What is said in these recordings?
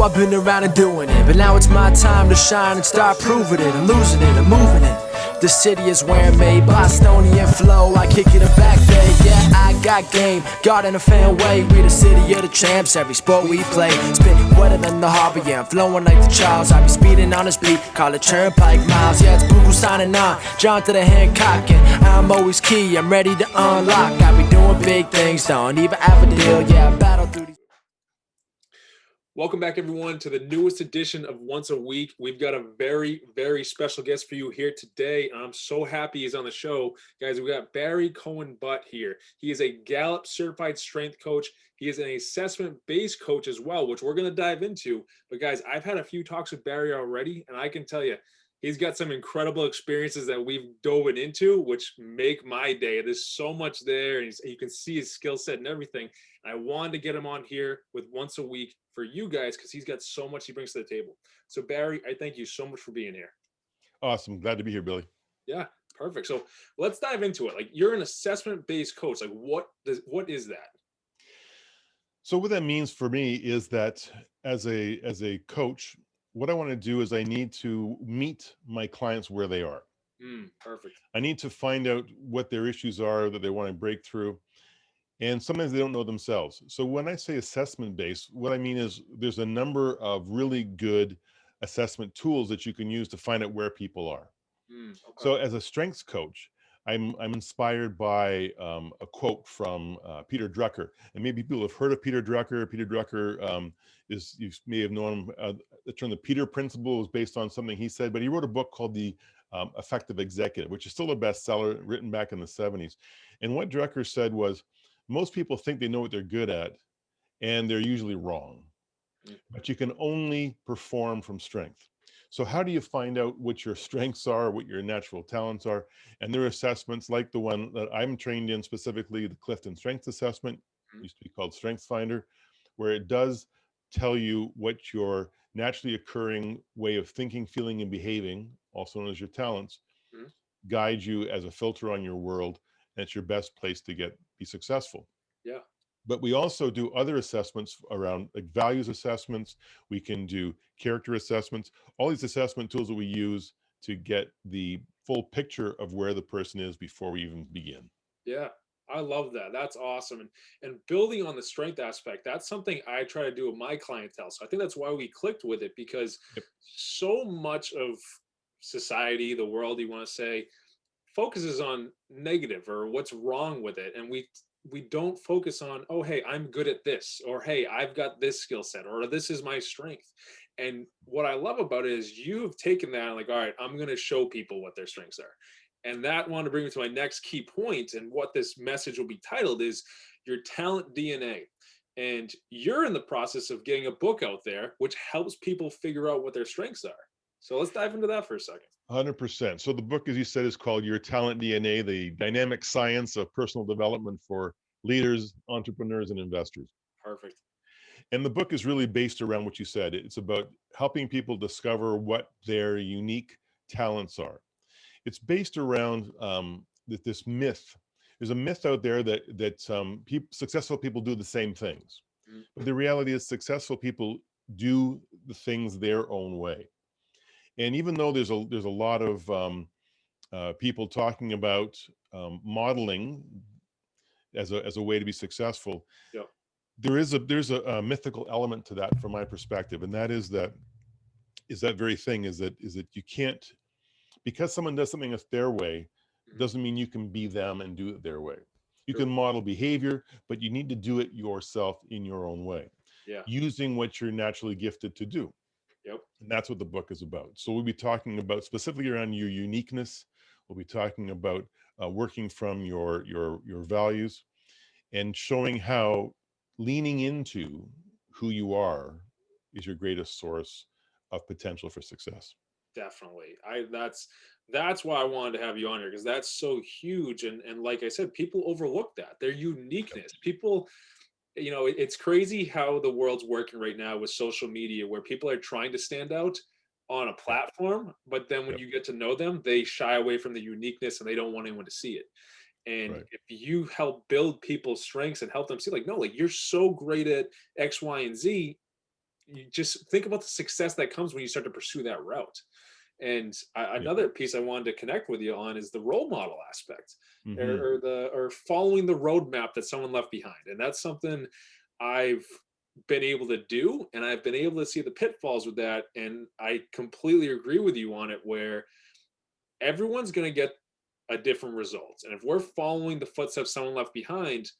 know I've been around and doing it, but now it's my time to shine and start proving it. I'm losing it, I'm moving it. The city is where I'm made, Bostonian flow, I kick it a back bay. Yeah, I got game, God in a fan way. We the city of the champs, every sport we play. Spit wetter than the harbor, yeah, I'm flowing like the Charles. I be speeding on this beat, call it Turnpike Miles. Yeah, it's Buku signing on, John to the Hancock, and I'm always key, I'm ready to unlock. I be doing big things, don't even have a deal, yeah, I battle through these. Welcome back, everyone, to the newest edition of Once a Week. We've got a very, very special guest for you here today. I'm so happy he's on the show. Guys, we got Barry Koen-Butt here. He is a Gallop Certified Strength Coach. He is an assessment-based coach as well, which we're going to dive into. But guys, I've had a few talks with Barry already, and I can tell you, he's got some incredible experiences that we've dove into, which make my day. There's so much there, and you can see his skill set and everything. And I wanted to get him on here with Once a Week for you guys because he's got so much he brings to the table. So Barry, I thank you so much for being here. Awesome. Glad to be here, Billy. Yeah, perfect. So let's dive into it. Like, you're an assessment-based coach. Like, what is that? So what that means for me is that as a coach, what I want to do is I need to meet my clients where they are. Perfect. I need to find out what their issues are that they want to break through. And sometimes they don't know themselves. So when I say assessment-based, what I mean is there's a number of really good assessment tools that you can use to find out where people are. Okay. So as a strengths coach, I'm inspired by a quote from Peter Drucker. And maybe people have heard of Peter Drucker. Peter Drucker you may have known him. The term the Peter Principle was based on something he said, but he wrote a book called The Effective Executive, which is still a bestseller, written back in the 70s. And what Drucker said was, most people think they know what they're good at, and they're usually wrong. But you can only perform from strength. So how do you find out what your strengths are, what your natural talents are? And there are assessments like the one that I'm trained in, specifically the Clifton Strengths Assessment, used to be called Strengths Finder, where it does tell you what your naturally occurring way of thinking, feeling, and behaving, also known as your talents, guide you as a filter on your world. And it's your best place to be successful. Yeah. But we also do other assessments around, like values assessments. We can do character assessments, all these assessment tools that we use to get the full picture of where the person is before we even begin. Yeah, I love that. That's awesome. And building on the strength aspect, that's something I try to do with my clientele. So I think that's why we clicked with it, because so much of society, the world, you want to say, focuses on negative or what's wrong with it. And we don't focus on, oh, hey, I'm good at this, or hey, I've got this skill set, or this is my strength. And what I love about it is you've taken that and like, all right, I'm going to show people what their strengths are. And that wanted to bring me to my next key point, and what this message will be titled is your talent DNA. And you're in the process of getting a book out there, which helps people figure out what their strengths are. So let's dive into that for a second. 100%. So the book, as you said, is called Your Talent DNA, the dynamic science of personal development for leaders, entrepreneurs, and investors. Perfect. And the book is really based around what you said. It's about helping people discover what their unique talents are. It's based around this myth. There's a myth out there that successful people do the same things. But the reality is successful people do the things their own way. And even though there's a lot of people talking about modeling as a way to be successful, there's a mythical element to that from my perspective, and that is that very thing is that you can't, because someone does something that's their way, doesn't mean you can be them and do it their way. You can model behavior, but you need to do it yourself in your own way, using what you're naturally gifted to do. And that's what the book is about. So we'll be talking about specifically around your uniqueness. We'll be talking about working from your values and showing how leaning into who you are is your greatest source of potential for success. Definitely. That's why I wanted to have you on here, because that's so huge. And like I said, people overlook that, their uniqueness. People, it's crazy how the world's working right now with social media, where people are trying to stand out on a platform, but then when you get to know them, they shy away from the uniqueness and they don't want anyone to see it. And if you help build people's strengths and help them see, like, no, like, you're so great at X, Y, and Z, you just think about the success that comes when you start to pursue that route. And Yeah. another piece I wanted to connect with you on is the role model aspect, Mhm. or following the roadmap that someone left behind. And that's something I've been able to do, and I've been able to see the pitfalls with that. And I completely agree with you on it, where everyone's going to get a different result. And if we're following the footsteps someone left behind,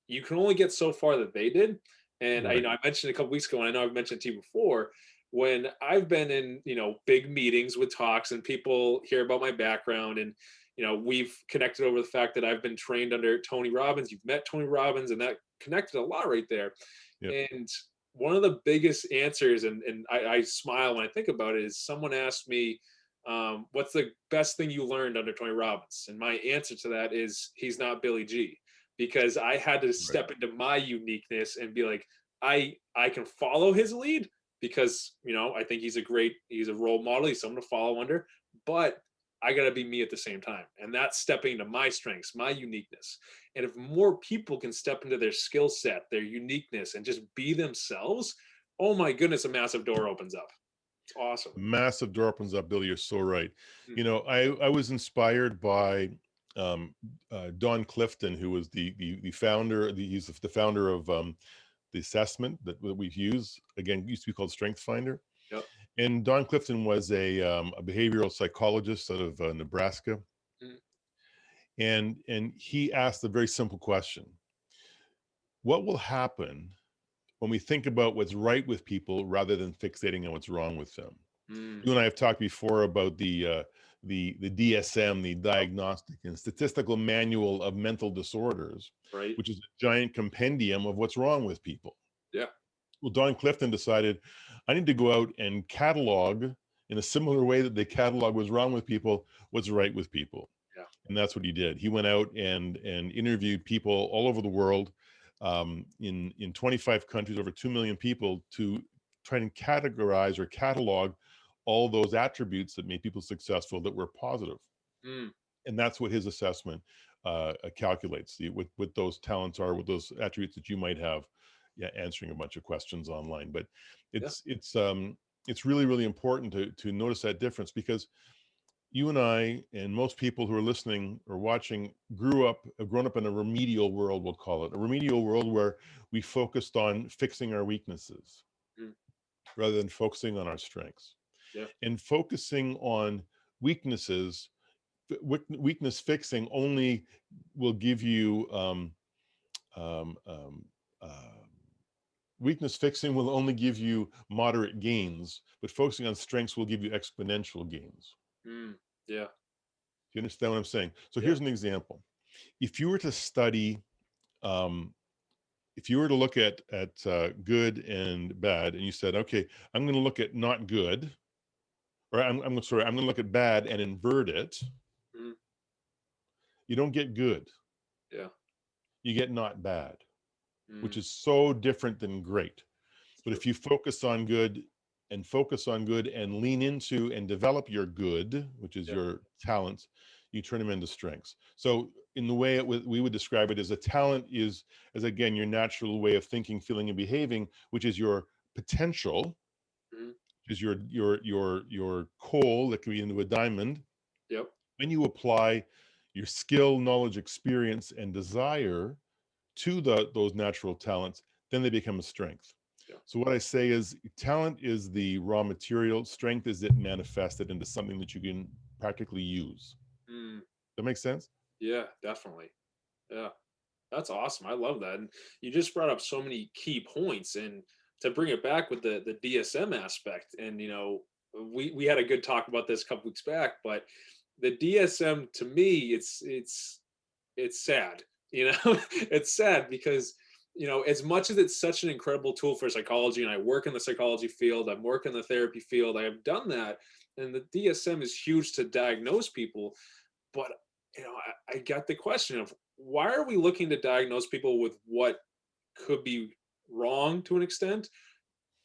you can only get so far that they did. And Right. I mentioned a couple weeks ago, and I know I've mentioned to you before, when I've been in, big meetings with talks and people hear about my background, and, we've connected over the fact that I've been trained under Tony Robbins. You've met Tony Robbins, and that connected a lot right there. Yep. And one of the biggest answers, and I smile when I think about it, is someone asked me, what's the best thing you learned under Tony Robbins? And my answer to that is, he's not Billy G, because I had to Right. step into my uniqueness and be like, I can follow his lead, because I think he's a role model, he's someone to follow under, but I got to be me at the same time. And that's stepping into my strengths, my uniqueness. And if more people can step into their skill set, their uniqueness, and just be themselves, oh my goodness, a massive door opens up. It's awesome. Massive door opens up, Billy. You're so right. Mhm. I was inspired by Don Clifton, who was the founder. He's the founder of the assessment that we use. Again, used to be called Strength Finder. Yep. And Don Clifton was a behavioral psychologist out of Nebraska, Mhm. and he asked a very simple question: what will happen when we think about what's right with people rather than fixating on what's wrong with them? Mm, You and I have talked before about the DSM, the yep. Diagnostic and Statistical Manual of Mental Disorders, Right. which is a giant compendium of what's wrong with people. Yeah. Well, Don Clifton decided, I need to go out and catalog, in a similar way that they catalog what's wrong with people, what's right with people. Yeah. And that's what he did. He went out and interviewed people all over the world, in 25 countries, over 2 million people, to try and categorize or catalog all those attributes that made people successful that were positive. Mm, And that's what his assessment calculates, what those talents are, what those attributes that you might have. Yeah, answering a bunch of questions online. But yeah. it's really, really important to notice that difference, because you and I and most people who are listening or watching have grown up in a remedial world, we'll call it a remedial world, where we focused on fixing our weaknesses Mm, rather than focusing on our strengths. yeah. And focusing on weaknesses, weakness fixing only will give you um, um, uh, weakness fixing will only give you moderate gains, but focusing on strengths will give you exponential gains. Mm, yeah. Do you understand what I'm saying? So Yeah. here's an example. If you were to study, um, if you were to look at good and bad, and you said, okay, I'm going to look at not good, or I'm sorry, I'm going to look at bad and invert it. Mm, You don't get good. yeah. You get not bad, which Mm, is so different than great. it's But true. if you focus on good and lean into and develop your good, which is Yeah. your talents, you turn them into strengths. So in the way we would describe it, as a talent is, as again, your natural way of thinking, feeling, and behaving, which is your potential, Mm, which is your coal that can be into a diamond. yep. When you apply your skill, knowledge, experience, and desire to those natural talents, then they become a strength. Yeah. So what I say is, talent is the raw material, strength is it manifested into something that you can practically use. Mm, That makes sense? yeah. Definitely. Yeah. That's awesome. I love that. And you just brought up so many key points. And to bring it back with the DSM aspect, and we had a good talk about this a couple weeks back, but the DSM, to me, it's sad. It's sad because as much as it's such an incredible tool for psychology, and I work in the psychology field, I'm working in the therapy field, I have done that, and the DSM is huge to diagnose people. But I got the question of, why are we looking to diagnose people with what could be wrong to an extent?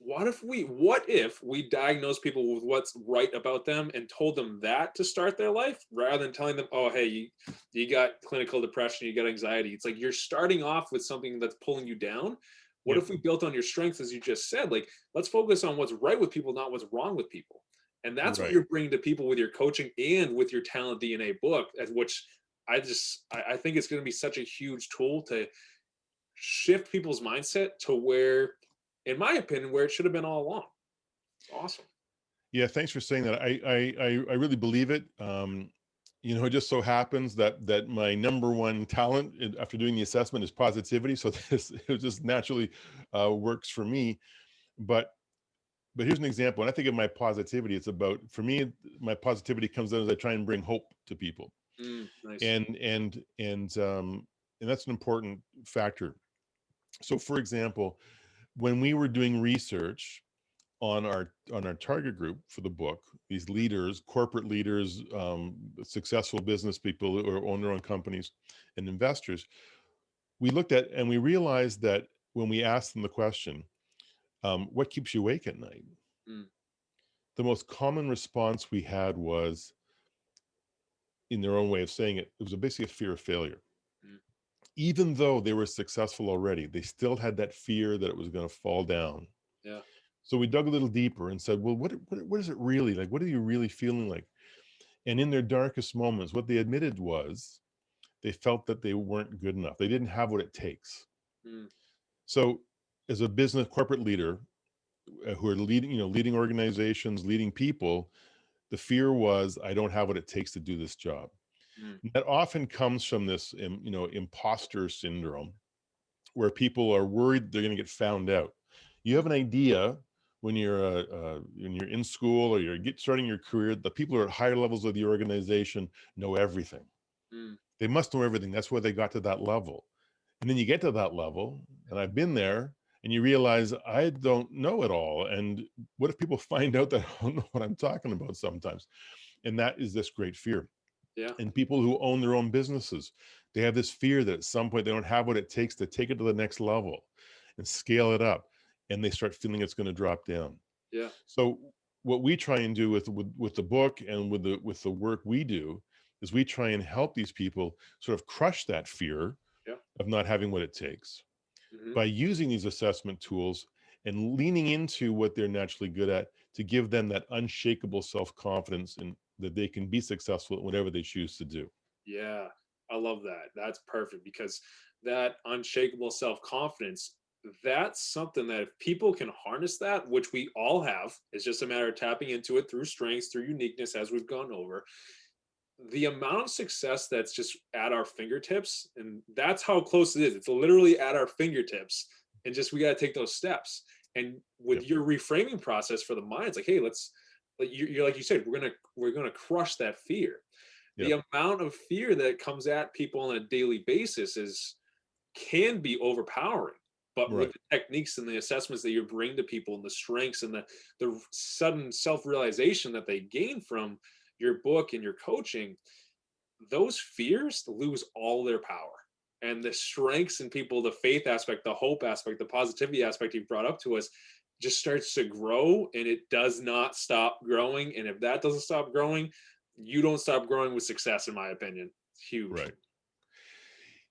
What if we diagnose people with what's right about them and told them that to start their life, rather than telling them, oh hey, you got clinical depression, you got anxiety? It's like you're starting off with something that's pulling you down, What Yep. if we built on your strengths, as you just said? Like, let's focus on what's right with people, not what's wrong with people. And that's what Right. you're bringing to people with your coaching and with your Talent DNA book, at which I think it's going to be such a huge tool to shift people's mindset to where, in my opinion, where it should have been all along. It's awesome. Yeah, thanks for saying that. I really believe it. You know, it just so happens that my number one talent after doing the assessment is positivity. So this it just naturally works for me. But here's an example. When I think of my positivity, it's about, for me, my positivity comes out as I try and bring hope to people, Nice. and that's an important factor. So, for example, when we were doing research on our target group for the book, these leaders, corporate leaders, successful business people who own their own companies, and investors, we looked at and we realized that when we asked them the question, what keeps you awake at night? Mm, The most common response we had was, in their own way of saying it, it was basically a fear of failure. mm, Even though they were successful already, they still had that fear that it was going to fall down. yeah. So we dug a little deeper and said, well, what is it really like? What are you really feeling like? And in their darkest moments, what they admitted was they felt that they weren't good enough. They didn't have what it takes. Mm, So as a business corporate leader who are leading, leading organizations, leading people, the fear was, I don't have what it takes to do this job. mm, That often comes from this, imposter syndrome, where people are worried they're going to get found out. You have an idea when you're in school or starting your career, the people who are at higher levels of the organization know everything. mm, They must know everything. That's why they got to that level. And then you get to that level, and I've been there, and you realize I don't know it all. And what if people find out that I don't know what I'm talking about sometimes? And that is this great fear. yeah. And people who own their own businesses, they have this fear that at some point they don't have what it takes to take it to the next level and scale it up, and they start feeling it's going to drop down. Yeah. So what we try and do with the book and with the work we do is we try and help these people sort of crush that fear Yeah. of not having what it takes Hmm. by using these assessment tools and leaning into what they're naturally good at to give them that unshakable self-confidence and that they can be successful at whatever they choose to do. Yeah. I love that. That's perfect, because that unshakable self confidence, that's something that if people can harness that, which we all have, it's just a matter of tapping into it through strengths, through uniqueness, as we've gone over. The amount of success that's just at our fingertips, and that's how close it is. It's literally at our fingertips, and just we got to take those steps. And with Yep. your reframing process for the mind, it's like, hey, let's, like you're like you said, we're gonna crush that fear. The Yep. amount of fear that comes at people on a daily basis is can be overpowering. But with Right. the techniques and the assessments that you bring to people, and the strengths and the sudden self-realization that they gain from your book and your coaching, those fears lose all their power. And the strengths in people, the faith aspect, the hope aspect, the positivity aspect you've brought up to us, just starts to grow, and it does not stop growing. And if that doesn't stop growing, you don't stop growing with success, in my opinion. It's huge. Right.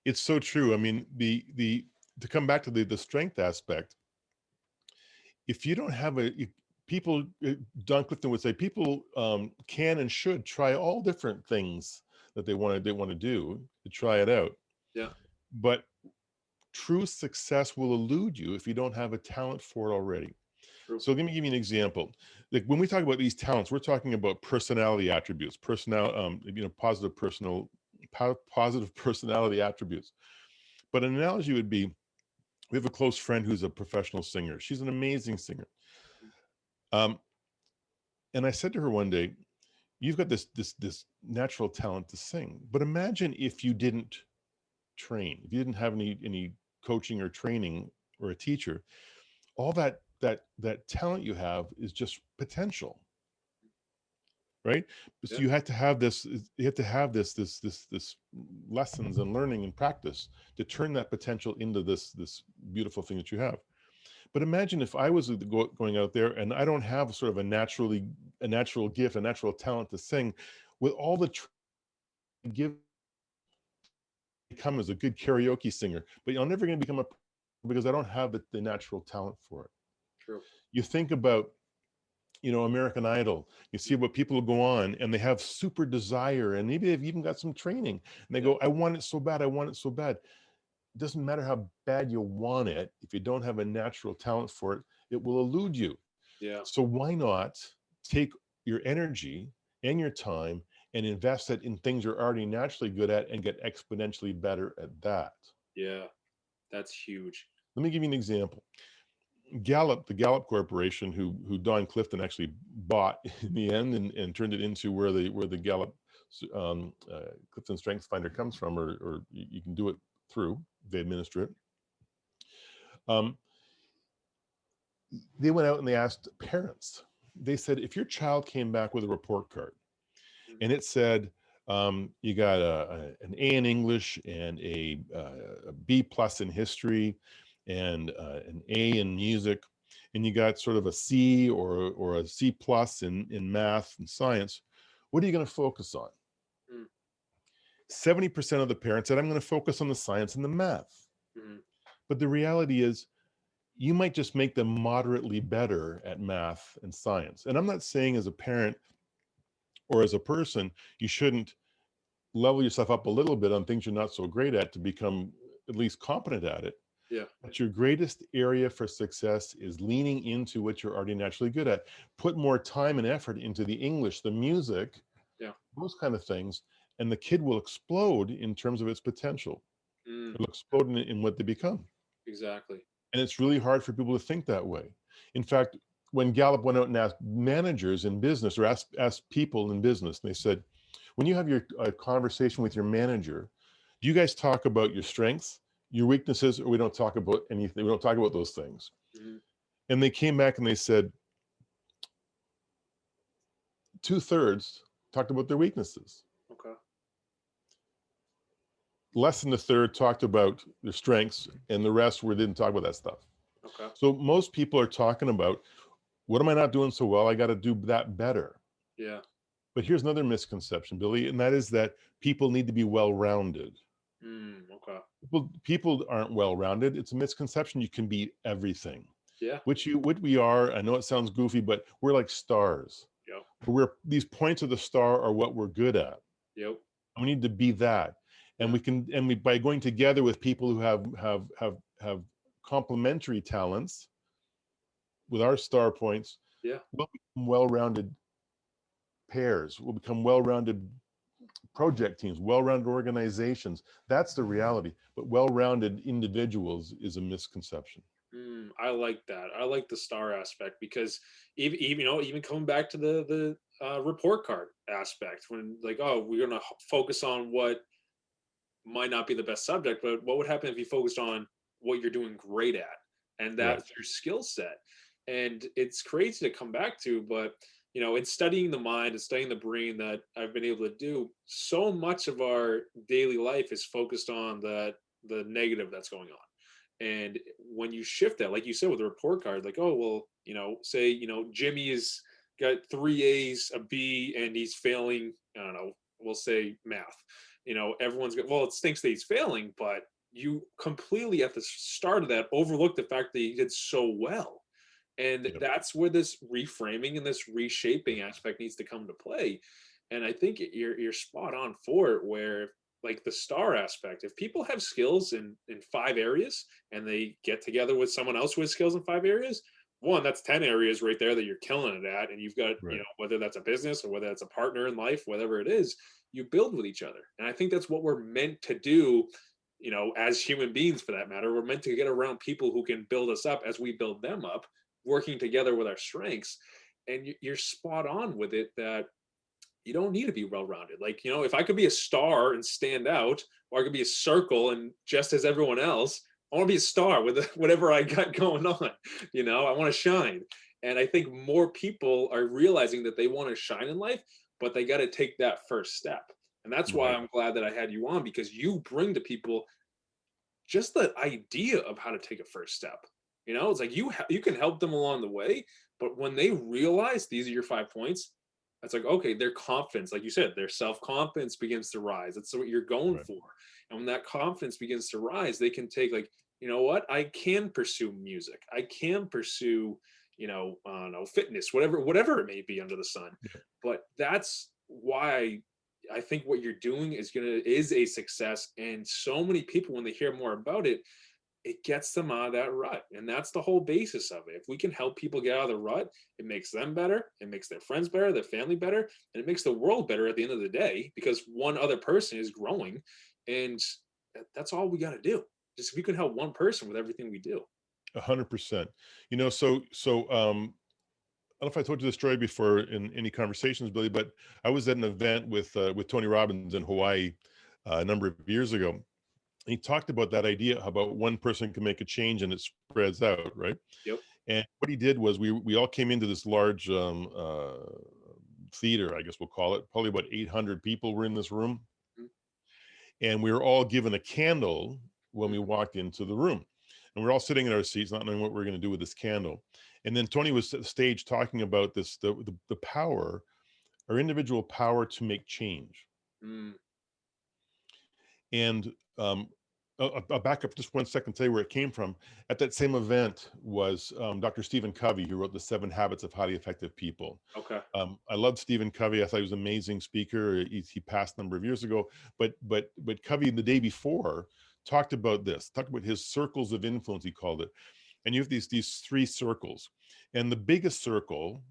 It's so true. I mean, the to come back to the strength aspect, if you don't have people, Don Clifton would say, people can and should try all different things that they want to do to try it out. Yeah. But true success will elude you if you don't have a talent for it already. True. So let me give you an example. Like when we talk about these talents, we're talking about personality attributes, positive personality attributes. But an analogy would be, we have a close friend who's a professional singer. She's an amazing singer. Um, and I said to her one day, you've got this natural talent to sing, but imagine if you didn't train, if you didn't have any coaching or training or a teacher, all that talent you have is just potential, right? So Yeah. you have to have this lessons and learning and practice to turn that potential into this beautiful thing that you have. But imagine if I was going out there and I don't have sort of a natural gift, a natural talent to sing, with all the give become as a good karaoke singer, but you're never going to become a because I don't have the natural talent for it. True. You think about, American Idol, you see what people go on and they have super desire and maybe they've even got some training and they Yeah. go, I want it so bad. I want it so bad. It doesn't matter how bad you want it. If you don't have a natural talent for it, it will elude you. Yeah. So why not take your energy and your time and invest it in things you're already naturally good at and get exponentially better at that? Yeah. That's huge. Let me give you an example. Gallop, the Gallop Corporation, who Don Clifton actually bought in the end and turned it into where the Gallop Clifton Strength Finder comes from, or you can do it through, they administer it. They went out and they asked parents. They said, if your child came back with a report card and it said you got an A in English and a B plus in history and an A in music, and you got sort of a C or a C plus in math and science, what are you going to focus on? 70% of the parents said, I'm going to focus on the science and the math. But the reality is, you might just make them moderately better at math and science. And I'm not saying as a parent or as a person, you shouldn't level yourself up a little bit on things you're not so great at to become at least competent at it. Yeah. But your greatest area for success is leaning into what you're already naturally good at. Put more time and effort into the English, the music, those kind of things, and the kid will explode in terms of its potential. It'll explode in what they become. Exactly. And it's really hard for people to think that way. In fact, when Gallup went out and asked managers in business or asked people in business, they said, when you have your conversation with your manager, do you guys talk about your strengths, your weaknesses, or we don't talk about anything? We don't talk about those things. And they came back and they said 2/3 talked about their weaknesses. Okay. Less than a third talked about their strengths, and the rest didn't talk about that stuff. Okay. So most people are talking about, what am I not doing so well? I got to do that better. Yeah. But here's another misconception, Billy, and that is that people need to be well-rounded. Okay. People aren't well-rounded. It's a misconception you can be everything. Yeah. What we are, I know it sounds goofy, but we're like stars. Yep. These points of the star are what we're good at. Yep. And we need to be that. And we by going together with people who have complementary talents with our star points, we'll become well-rounded pairs. We'll become well-rounded project teams, well-rounded organizations. That's the reality. But well-rounded individuals is a misconception. I like that. I like the star aspect, because even coming back to the report card aspect, when like, oh, we're going to focus on what might not be the best subject, but what would happen if you focused on what you're doing great at, and that's your skill set. And it's crazy to come back to, but in studying the mind and studying the brain that I've been able to do, so much of our daily life is focused on the negative that's going on. And when you shift that, like you said with the report card, like, oh, well, say, Jimmy has got 3 A's, a B, and he's failing, I don't know, we'll say math. Everyone's got, well, it stinks that he's failing, but you completely at the start of that overlook the fact that he did so well. And that's where this reframing and this reshaping aspect needs to come to play. And I think you're spot on for it, where like the star aspect, if people have skills in 5 areas and they get together with someone else who has skills in 5 areas, one, that's 10 areas right there that you're killing it at. And you've got, whether that's a business or whether that's a partner in life, whatever it is, you build with each other. And I think that's what we're meant to do, as human beings, for that matter. We're meant to get around people who can build us up as we build them up, working together with our strengths. And you're spot on with it, that you don't need to be well-rounded. Like, if I could be a star and stand out, or I could be a circle and just as everyone else, I want to be a star with whatever I got going on. I want to shine. And I think more people are realizing that they want to shine in life, but they got to take that first step. And that's why I'm glad that I had you on, because you bring to people just the idea of how to take a first step. It's like you can help them along the way, but when they realize these are your 5 points, it's like, okay, their confidence, like you said, their self-confidence begins to rise. That's what you're going for. And when that confidence begins to rise, they can take, like, you know what, I can pursue music. I can pursue, I don't know, fitness, whatever it may be under the sun. Yeah. But that's why I think what you're doing is a success. And so many people, when they hear more about it, it gets them out of that rut. And that's the whole basis of it. If we can help people get out of the rut, it makes them better, it makes their friends better, their family better, and it makes the world better at the end of the day, because one other person is growing. And that's all we got to do. Just if we can help one person with everything we do. 100%. I don't know if I told you this story before in any conversations, Billy, but I was at an event with Tony Robbins in Hawaii a number of years ago. And he talked about that idea about one person can make a change and it spreads out, right? Yep. And what he did was we all came into this large theater, I guess we'll call it. Probably about 800 people were in this room, Mhm. and we were all given a candle when we walked into the room. And we're all sitting in our seats, not knowing what we're going to do with this candle. And then Tony was at the stage talking about this, the power, our individual power to make change. Mm. And I'll back up just 1 second, tell you where it came from. At that same event was Dr. Stephen Covey, who wrote The 7 Habits of Highly Effective People. Okay. I loved Stephen Covey. I thought he was an amazing speaker. He passed a number of years ago, but Covey the day before talked about his circles of influence, he called it. And you have these 3 circles, and the biggest circle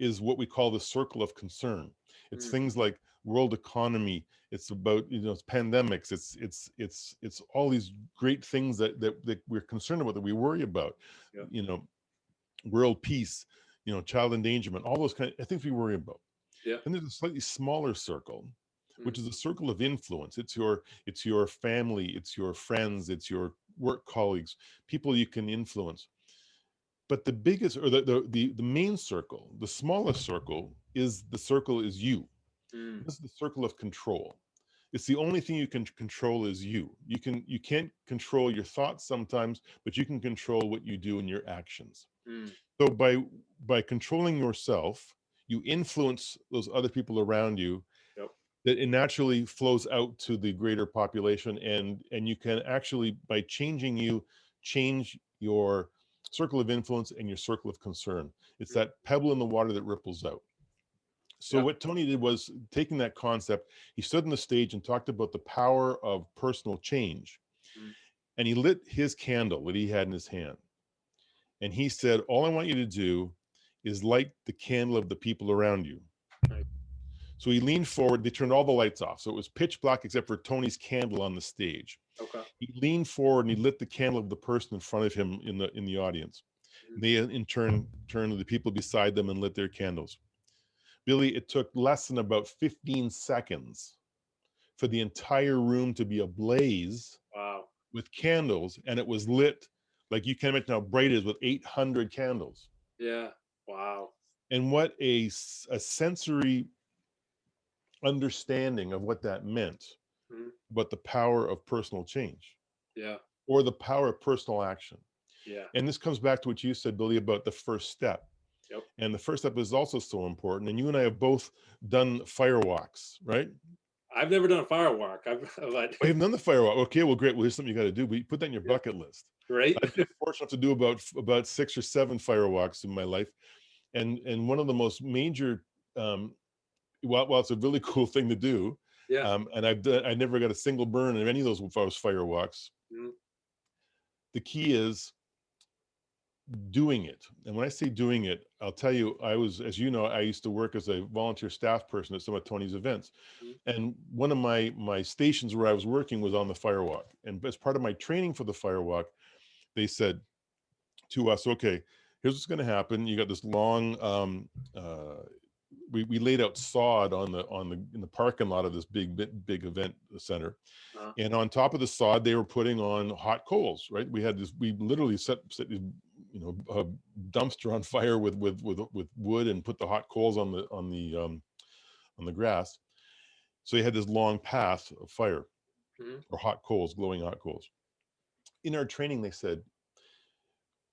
is what we call the circle of concern. It's Mm. things like world economy. It's about, it's pandemics. It's all these great things that we're concerned about, that we worry about. Yeah. World peace, child endangerment, all those kind of things we worry about. Yeah. And there's a slightly smaller circle, which Mm. is a circle of influence. It's your family, it's your friends, it's your work colleagues, people you can influence. But the biggest, or the main circle, the smallest circle, is you. Mm. This is the circle of control. It's the only thing you can control is you. You can't control your thoughts sometimes, but you can control what you do in your actions. Mm. So by controlling yourself, you influence those other people around you, Yep. that it naturally flows out to the greater population, and you can actually, by changing you, change your circle of influence and your circle of concern. It's that pebble in the water that ripples out. So Yeah. what Tony did was, taking that concept, he stood on the stage and talked about the power of personal change. Mm. And he lit his candle that he had in his hand. And he said, all I want you to do is light the candle of the people around you. Right. So he leaned forward. They turned all the lights off. So it was pitch black except for Tony's candle on the stage. Okay. He leaned forward and he lit the candle of the person in front of him in the audience. Mhm. They in turn turned to the people beside them and lit their candles. Billy, it took less than about 15 seconds for the entire room to be ablaze Wow. with candles, and it was lit like you can't imagine how bright it is, with 800 candles. Yeah. Wow. And what a sensory understanding of what that meant, Mhm. but the power of personal change, Yeah. or the power of personal action. Yeah. And this comes back to what you said, Billy, about the first step. Yep. And the first step is also so important. And you and I have both done fire walks, right? I've never done a firewalk. But I haven't done the fire walk. Okay, well, great. Well, here's something you got to do. We put that in your yeah. bucket list. Right. I've been fortunate to do about 6 or 7 fire walks in my life. And one of the most major, while it's a really cool thing to do, Yeah. and I never got a single burn in any of those fire walks. Mhm. The key is doing it. And when I say doing it, I'll tell you, as you know, I used to work as a volunteer staff person at some of Tony's events. Mhm. And one of my stations where I was working was on the firewalk. And as part of my training for the firewalk, they said to us, okay, here's what's going to happen. You got this long, we laid out sod in the parking lot of this big event center. Uh, And on top of the sod, they were putting on hot coals, right? We literally set a dumpster on fire with wood, and put the hot coals on the grass. So you had this long path of fire, mhm. or hot coals, glowing hot coals. In our training, they said,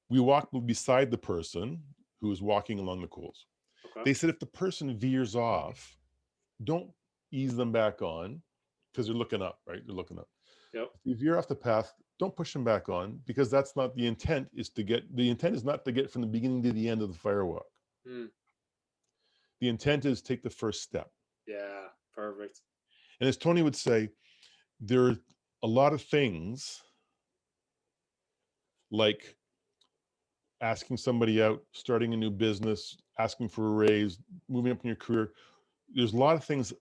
we walk beside the person who is walking along the coals. Okay. They said, if the person veers off, don't ease them back on. because they're looking up, right? They're looking up. Yep. If you're off the path, don't push them back on, because that's not the intent. The intent is not to get from the beginning to the end of the firewalk. Mm. The intent is take the first step. Yeah, perfect. And as Tony would say, there are a lot of things like asking somebody out, starting a new business, asking for a raise, moving up in your career. There's a lot of things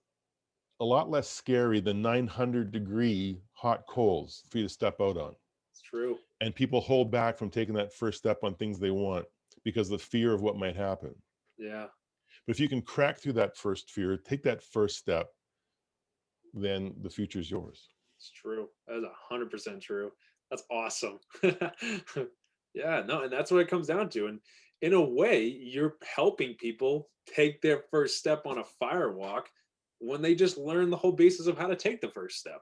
a lot less scary than 900-degree hot coals for you to step out on. It's true. And people hold back from taking that first step on things they want because of the fear of what might happen. Yeah. But if you can crack through that first fear, take that first step, then the future is yours. It's true. That is 100% true. That's awesome. Yeah, no, and that's what it comes down to. And in a way, you're helping people take their first step on a firewalk when they just learn the whole basis of how to take the first step,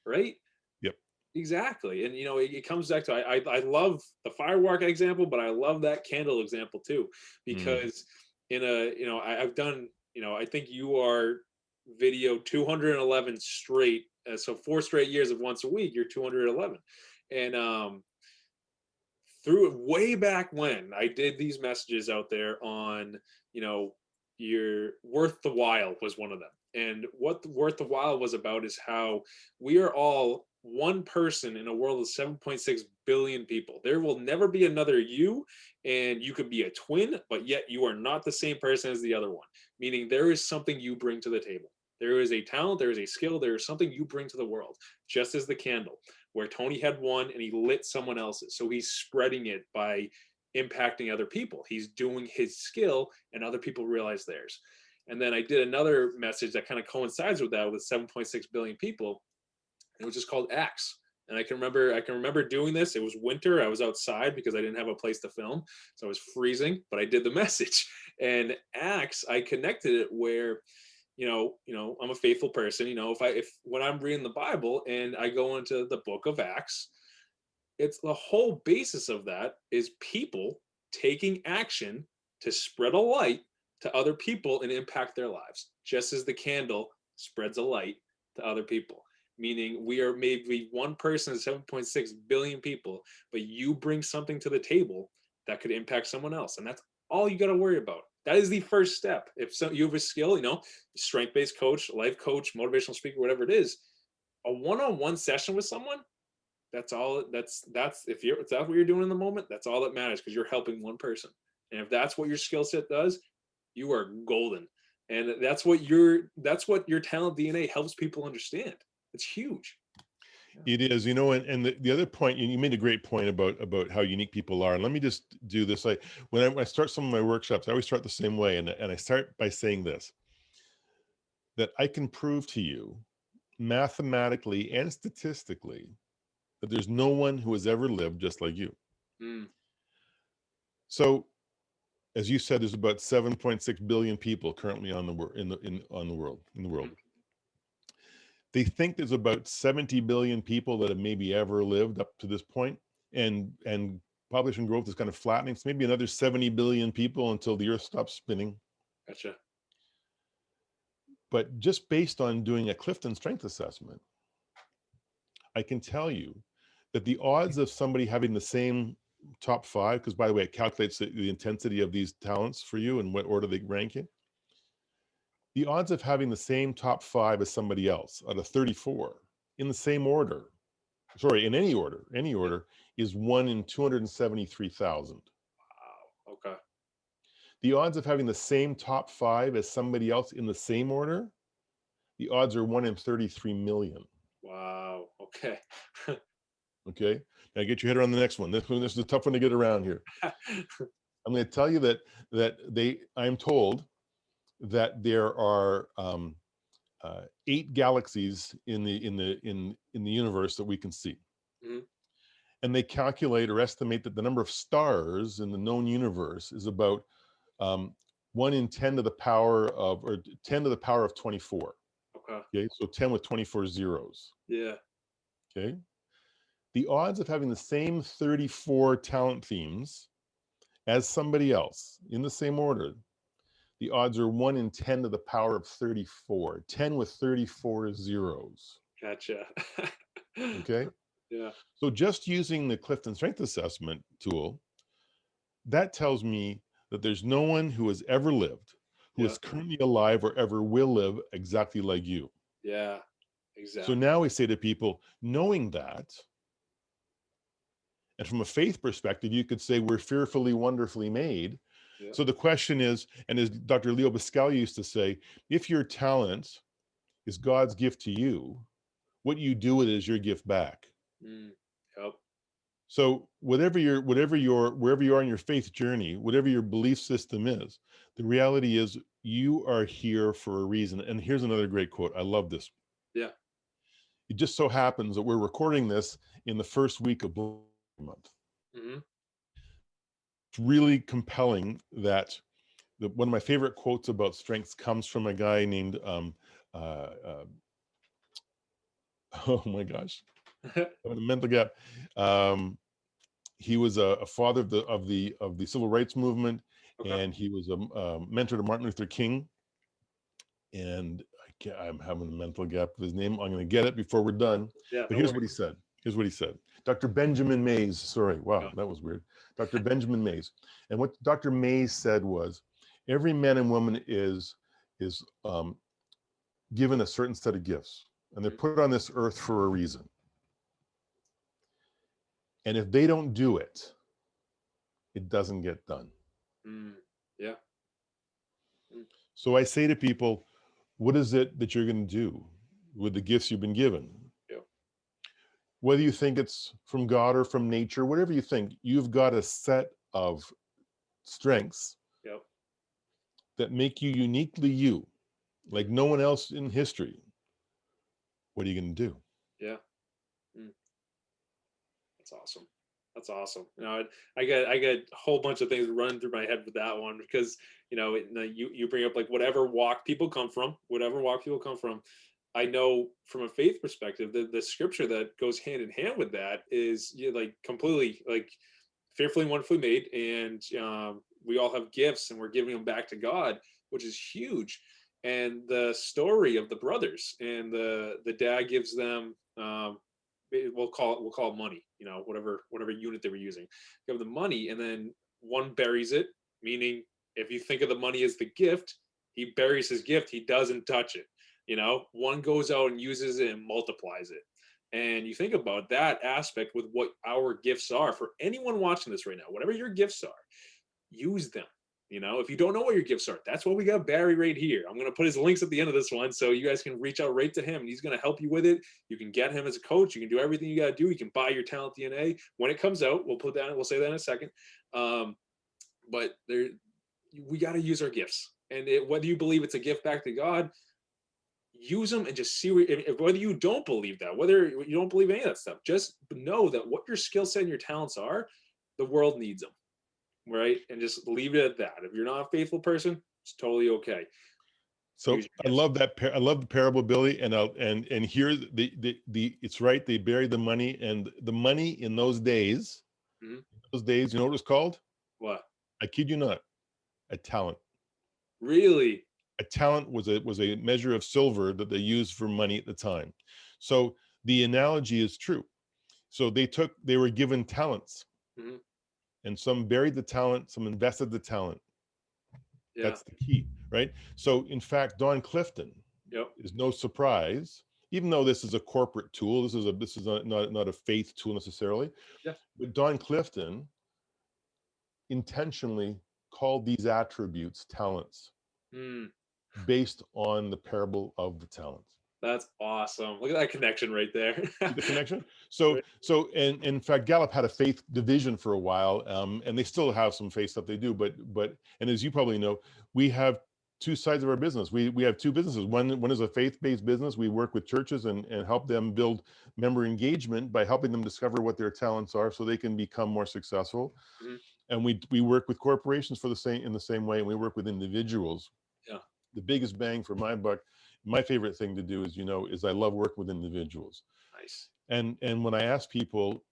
right? Yep. Exactly. And it comes back to I love the firewalk example, but I love that candle example too, because I've done, I think you are video 211 straight. So 4 straight years of once a week, you're 211. And through way back when I did these messages out there on, you're worth the while was one of them. And what worth the while was about is how we are all one person in a world of 7.6 billion people. There will never be another you, and you could be a twin, but yet you are not the same person as the other one, meaning there is something you bring to the table. There is a talent, there is a skill, there is something you bring to the world, just as the candle, where Tony had one and he lit someone else's. So he's spreading it by impacting other people. He's doing his skill and other people realize theirs. And then I did another message that kind of coincides with that with 7.6 billion people. It was just called Acts. And I can remember doing this. It was winter. I was outside because I didn't have a place to film. So I was freezing, but I did the message. And Acts, I connected it where, I'm a faithful person. If when I'm reading the Bible and I go into the book of Acts, it's the whole basis of that is people taking action to spread a light to other people and impact their lives, just as the candle spreads a light to other people. Meaning we are maybe one person in 7.6 billion people, but you bring something to the table that could impact someone else. And that's all you got to worry about. That is the first step. If you have a skill, strength-based coach, life coach, motivational speaker, whatever it is, a one-on-one session with someone, that's all. That's if that's what you're doing in the moment, that's all that matters, because you're helping one person. And if that's what your skill set does, you are golden. And that's what your talent DNA helps people understand. It's huge. It is, and the other point, you made a great point about how unique people are. And let me just do this. When I start some of my workshops, I always start the same way. And I start by saying this, that I can prove to you mathematically and statistically that there's no one who has ever lived just like you. Mm. So, as you said, there's about 7.6 billion people currently on the world. Mm. They think there's about 70 billion people that have maybe ever lived up to this point, and population growth is kind of flattening. So maybe another 70 billion people until the Earth stops spinning. Gotcha. But just based on doing a Clifton strength assessment, I can tell you that the odds of somebody having the same top 5, because by the way, it calculates the intensity of these talents for you and what order they rank in. The odds of having the same top 5 as somebody else out of 34 in the same order, in any order, is 1 in 273,000. Wow. Okay. The odds of having the same top 5 as somebody else in the same order, the odds are 1 in 33 million. Wow. Okay. Okay. Now get your head around the next one. This is a tough one to get around here. I'm going to tell you that I'm told that there are 8 galaxies in the universe that we can see. Mm-hmm. And they calculate or estimate that the number of stars in the known universe is about 1 in 10 to the power of, or 10 to the power of 24. Okay, so 10 with 24 zeros. Yeah. Okay. The odds of having the same 34 talent themes as somebody else in the same order, the odds are 1 in 10 to the power of 34. 10 with 34 zeros. Gotcha. Okay. Yeah. So just using the Clifton Strength Assessment tool, that tells me that there's no one who has ever lived, who Yeah. is currently alive or ever will live exactly like you. Yeah. So Exactly. now I say to people, knowing that, and from a faith perspective, you could say we're fearfully, wonderfully made. Yeah. So the question is, and as Dr. Leo Pascal used to say, if your talent is God's gift to you, what you do with it is your gift back. Mm. Yep. So wherever you are in your faith journey, whatever your belief system is, the reality is you are here for a reason. And here's another great quote. I love this. Yeah. It just so happens that we're recording this in the first week of Black Month. Hmm. It's really compelling that one of my favorite quotes about strengths comes from a guy named uh, uh, oh my gosh, I'm in a mental gap. Um, he was a father of the civil rights movement, Okay. and he was a mentor to Martin Luther King. And I'm having a mental gap of his name. I'm going to get it before we're done. Yeah. But No here's what he worries. said. Here's what he said. Dr. Benjamin Mays. Sorry, wow, Yeah. that was weird. Dr. Benjamin Mays. And what Dr. Mays said was, every man and woman is given a certain set of gifts, and they're Mm. put on this earth for a reason. And if they don't do it, it doesn't get done. Mm. Yeah. Mm. So I say to people, what is it that you're going to do with the gifts you've been given? Yeah. Whether you think it's from God or from nature, whatever you think, you've got a set of strengths Yep. that make you uniquely you, like Mm. no one else in history. What are you going to do? Yeah. Mm. That's awesome. That's awesome. I get a whole bunch of things running through my head with that one because you bring up like whatever walk people come from. I know from a faith perspective, the scripture that goes hand in hand with that is like completely like fearfully and wonderfully made, and we all have gifts, and we're giving them back to God, which is huge. And the story of the brothers, and the dad gives them we'll call it money, whatever unit they were using, give them the money, and then one buries it, meaning if you think of the money as the gift, he buries his gift, he doesn't touch it. One goes out and uses it and multiplies it. And you think about that aspect with what our gifts are for anyone watching this right now, whatever your gifts are, use them. If you don't know what your gifts are, that's what we got Barry right here. I'm going to put his links at the end of this one so you guys can reach out right to him, and he's going to help you with it. You can get him as a coach. You can do everything you got to do. You can buy your talent DNA when it comes out. We'll say that in a second. But we got to use our gifts. And whether you believe it's a gift back to God, use them and just see whether you don't believe that, whether you don't believe any of that stuff, just know that what your skill set and your talents are, the world needs them, right? And just leave it at that. If you're not a faithful person, it's totally okay. So Use your I gifts. love that. I love the parable, Billy. And here the it's right. They buried the money, and the money in those days, Mhm. you know what it was called? What? I kid you not, a talent. Really? A talent was a measure of silver that they used for money at the time. So the analogy is true. So they were given talents, Hmm. and some buried the talent, some invested the talent. Yeah. That's the key, right? So in fact, Don Clifton Yep. is no surprise, even though this is a corporate tool. This is not a faith tool necessarily. Yeah. But Don Clifton intentionally called these attributes talents Mm, based on the parable of the talents. that's awesome. Look at that connection right there. See the connection? And in fact, Gallup had a faith division for a while, and they still have some faith stuff they do. But and as you probably know, we have two sides of our business. We have two businesses. One is a faith-based business. We work with churches and help them build member engagement by helping them discover what their talents are, so they can become more successful. Mhm. And we work with corporations in the same way, and we work with individuals. Yeah. The biggest bang for my buck, my favorite thing to do is I love working with individuals. Nice. And when I ask people,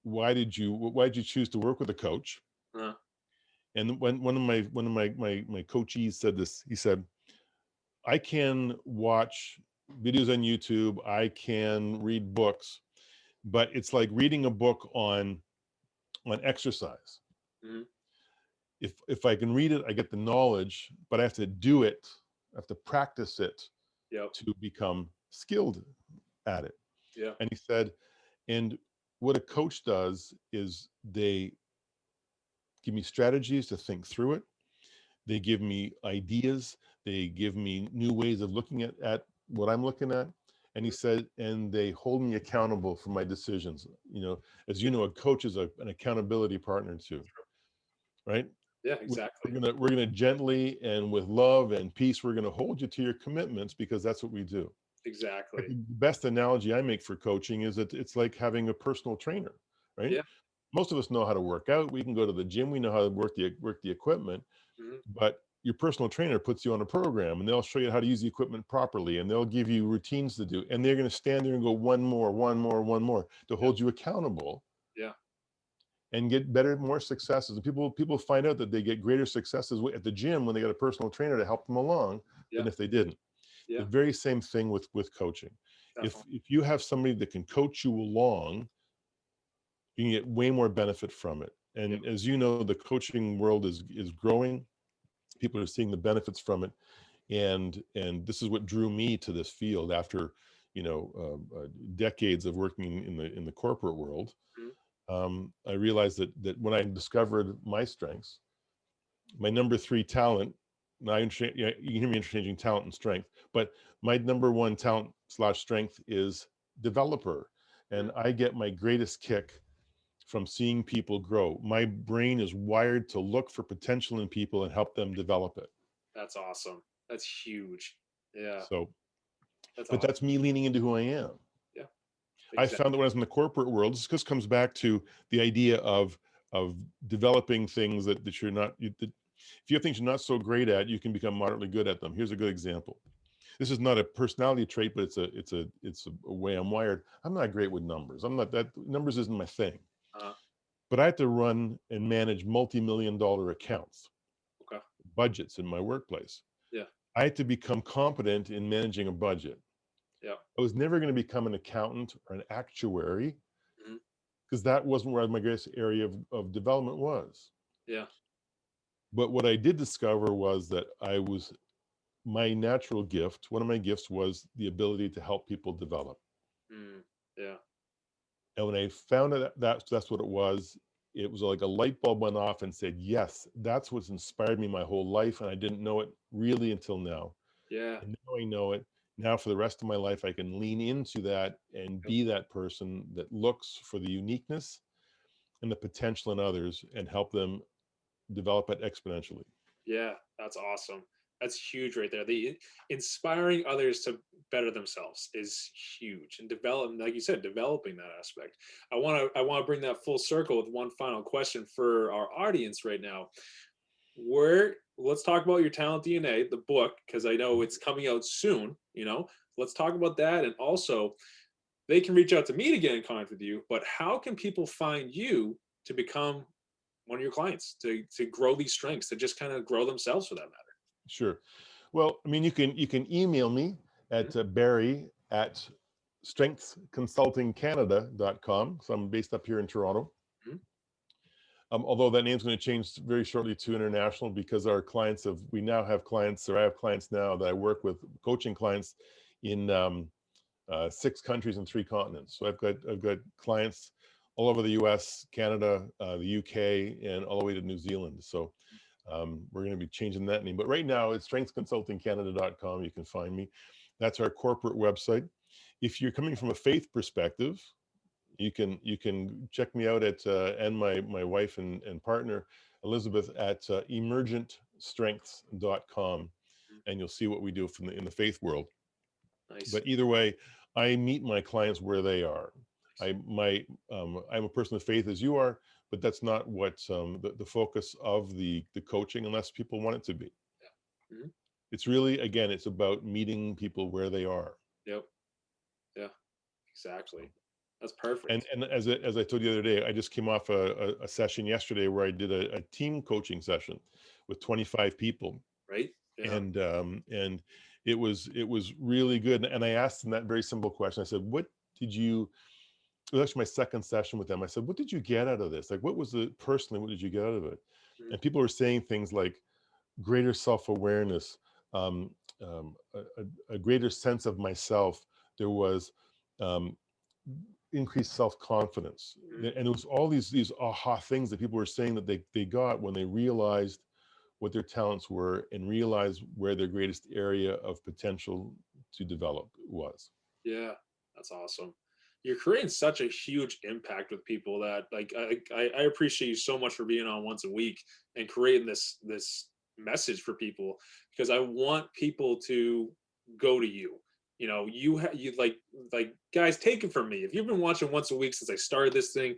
why did you choose to work with a coach? Uh, And when one of my coachees said this, he said, I can watch videos on YouTube, I can read books, but it's like reading a book on exercise. Mhm. If I can read it, I get the knowledge, but I have to do it. I have to practice it Yep. to become skilled at it. Yeah. And he said, and what a coach does is they give me strategies to think through it. They give me ideas. They give me new ways of looking at what I'm looking at. And he Mhm. said, and they hold me accountable for my decisions. You know, as you know, a coach is an accountability partner too, right? Yeah, We're exactly. we're gonna gently and with love and peace, we're gonna hold you to your commitments because that's what we do. I Exactly. think the best analogy I make for coaching is that it's like having a personal trainer, right? Yeah. Most of us know how to work out. We can go to the gym. We know how to work the equipment, Mhm. but your personal trainer puts you on a program and they'll show you how to use the equipment properly and they'll give you routines to do. And they're going to stand there and go one more, one more, one more to Yep. hold you accountable Yeah. and get better, more successes. And people find out that they get greater successes at the gym when they got a personal trainer to help them along Yeah. than if they didn't. The Yeah. very same thing with coaching. Definitely. If you have somebody that can coach you along, you can get way more benefit from it. Yep. And as you know, the coaching world is growing. People are seeing the benefits from it, and this is what drew me to this field after, you know, decades of working in the corporate world. Mhm. I realized that when I discovered my strengths, my number three talent. Now you can hear me interchanging talent and strength, but my number one talent slash strength is developer, Mhm. and I get my greatest kick from seeing people grow. My brain is wired to look for potential in people and help them develop it. That's awesome. That's huge. Yeah. So, That's but awesome. that's me leaning into who I am. Yeah. I Exactly. found that when I was in the corporate world, this just comes back to the idea of developing things that you're not. If you have things you're not so great at, you can become moderately good at them. Here's a good example. This is not a personality trait, but it's a way I'm wired. I'm not great with numbers. I'm not that numbers isn't my thing. Uh, But I had to run and manage multi-million dollar accounts, okay. budgets in my workplace. Yeah. I had to become competent in managing a budget. Yeah. I was never going to become an accountant or an actuary Mhm. because that wasn't where my greatest area of development was. Yeah. But what I did discover was that my natural gift, one of my gifts was the ability to help people develop. Mm. Yeah. And when I found out that's what it was like a light bulb went off and said, yes, that's what's inspired me my whole life. And I didn't know it really until now. Yeah. And now I know it. Now for the rest of my life, I can lean into that and Yep. be that person that looks for the uniqueness and the potential in others and help them develop it exponentially. Yeah. That's awesome. That's huge right there. The inspiring others to better themselves is huge, and like you said, developing that aspect. I want to bring that full circle with one final question for our audience right now. Where Let's talk about your talent DNA, the book, because I know it's coming out soon. Let's talk about that, and also they can reach out to me to get in contact with you. But how can people find you to become one of your clients, to grow these strengths, to just kind of grow themselves for that matter? Sure. Well, I mean, you can email me Mhm. at Barry at strengthconsultingcanada.com. So I'm based up here in Toronto. Mhm. Although that name's going to change very shortly to international because we now have clients, or I have clients now that I work with, coaching clients in 6 countries and 3 continents. So I've got clients all over the U.S., Canada, the U.K., and all the way to New Zealand. So we're going to be changing that name. But right now, it's strengthsconsultingcanada.com. You can find me. That's our corporate website. If you're coming from a faith perspective, you can check me out at and my wife and partner Elizabeth at emergentstrengths.com, Mhm. and you'll see what we do in the faith world. Nice. But either way, I meet my clients where they are. Nice. I'm a person of faith as you are, but that's not what the focus of the coaching, unless people want it to be. Mhm. It's really, again, it's about meeting people where they are. Yep. Yeah. Exactly. That's And perfect. and as I told you the other day, I just came off a session yesterday where I did a team coaching session with 25 people, Right. Yeah. and it was really good. And I asked them that very simple question. I said, what did you, it was actually my second session with them. I said, what did you get out of this? Like, what was the, personally, what did you get out of it? And people were saying things like greater self-awareness, a greater sense of myself. There was increased self-confidence. And it was all these aha things that people were saying that they got when they realized what their talents were and realized where their greatest area of potential to develop was. Yeah, that's awesome. You're creating such a huge impact with people that, like, I appreciate you so much for being on once a week and creating this message for people, because I want people to go to you. You know, you like guys, take it from me. If you've been watching once a week since I started this thing,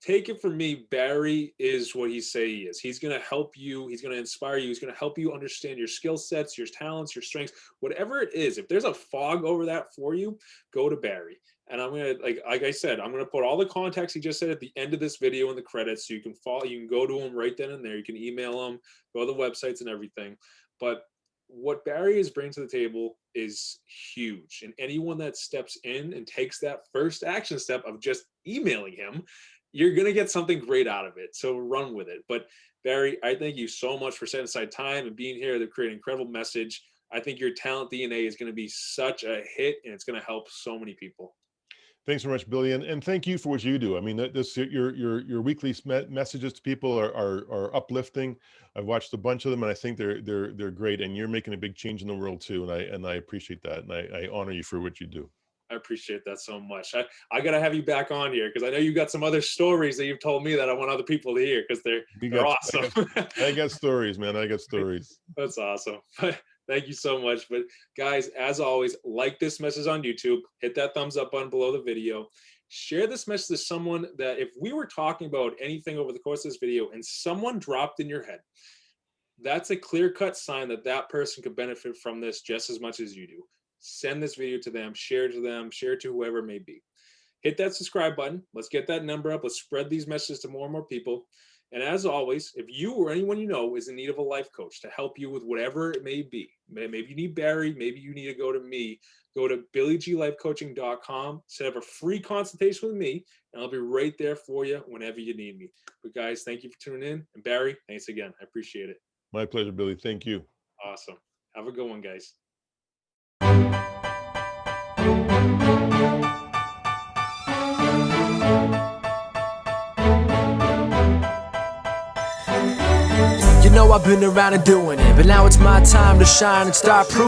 take it from me, Barry is what he say he is. He's going to help you. He's going to inspire you. He's going to help you understand your skill sets, your talents, your strengths, whatever it is. If there's a fog over that for you, go to Barry. And I'm going to, like I said, I'm going to put all the contacts he just said at the end of this video in the credits, so you can follow, you can go to him right then and there. You can email him, go to the websites and everything. But what Barry is bringing to the table is huge. And anyone that steps in and takes that first action step of just emailing him, you're going to get something great out of it. So run with it. But Barry, I thank you so much for setting aside time and being here to create an incredible message. I think your talent DNA is going to be such a hit, and it's going to help so many people. Thanks very much, Billy, and thank you for what you do. I mean, your weekly messages to people are uplifting. I've watched a bunch of them, and I think they're great. And you're making a big change in the world too, and I appreciate that, and I honor you for what you do. I appreciate that so much. I got to have you back on here, because I know you got some other stories that you've told me that I want other people to hear, because they're awesome. I got stories, man. I got stories. That's awesome. Thank you so much. But guys, as always, like this message on YouTube, hit that thumbs up button below the video, share this message to someone that if we were talking about anything over the course of this video and someone dropped in your head, that's a clear-cut sign that that person could benefit from this just as much as you do. Send this video to them, share it to whoever it may be. Hit that subscribe button. Let's get that number up. Let's spread these messages to more and more people. And as always, if you or anyone you know is in need of a life coach to help you with whatever it may be, maybe you need Barry, maybe you need to go to me, go to billygLifecoaching.com, set up a free consultation with me, and I'll be right there for you whenever you need me. But guys, thank you for tuning in. And Barry, thanks again. I appreciate it. My pleasure, Billy. Thank you. Awesome. Have a good one, guys. You know I've been around and doing it, but now it's my time to shine and start proving